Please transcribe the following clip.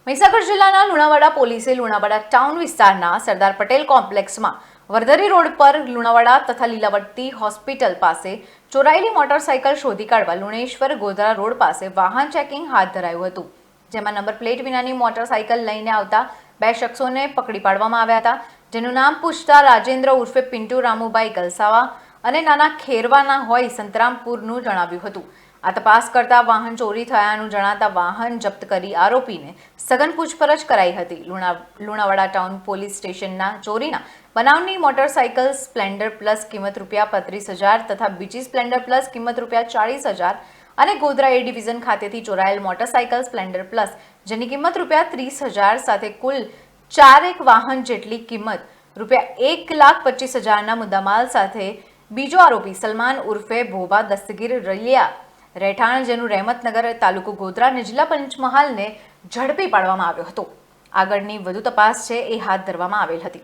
મહીસાગર જિલ્લાના લુણાવાડા પોલીસે લુણાવાડા ટાઉન વિસ્તારના સરદાર પટેલ કોમ્પ્લેક્સમાં વર્ધરી રોડ પર લુણાવાડા તથા લીલાવતી હોસ્પિટલ પાસે ચોરાયેલી મોટરસાયકલ શોધી કાઢવા લુણેશ્વર ગોધરા રોડ પાસે વાહન ચેકિંગ હાથ ધરાયું હતું, જેમાં નંબર પ્લેટ વિનાની મોટરસાયકલ લઈને આવતા બે શખ્સોને પકડી પાડવામાં આવ્યા હતા, જેનું નામ પૂછતા રાજેન્દ્ર ઉર્ફે પિન્ટુ રામુભાઈ ગલસાવા અને નાના ખેરવાના હોય સંતરામપુરનું જણાવ્યું હતું। આ તપાસ કરતા વાહન ચોરી થયાનું જણાતા વાહન જપ્ત કરી આરોપીને સઘન પૂછપરછ કરાઈ હતી। લુણાવાડા ટાઉન પોલીસ સ્ટેશનના ચોરીના બનાવની મોટરસાયકલ સ્પ્લેન્ડર પ્લસ કિંમત ₹35,000 તથા બીજી સ્પ્લેન્ડર પ્લસ કિંમત ₹40,000 અને ગોધરા એ ડિવિઝન ખાતેથી ચોરાયેલ મોટરસાયકલ સ્પ્લેન્ડર પ્લસ જેની કિંમત ₹30,000 સાથે કુલ 4 વાહન જેટલી કિંમત ₹1,25,000ના મુદ્દામાલ સાથે બીજો આરોપી સલમાન ઉર્ફે ભોબા દસ્તગીર રલિયા રહેઠાણ જેનું રહેમતનગર તાલુકો ગોધરા અને જિલ્લા પંચમહાલને ઝડપી પાડવામાં આવ્યો હતો। આગળની વધુ તપાસ છે એ હાથ ધરવામાં આવેલ હતી।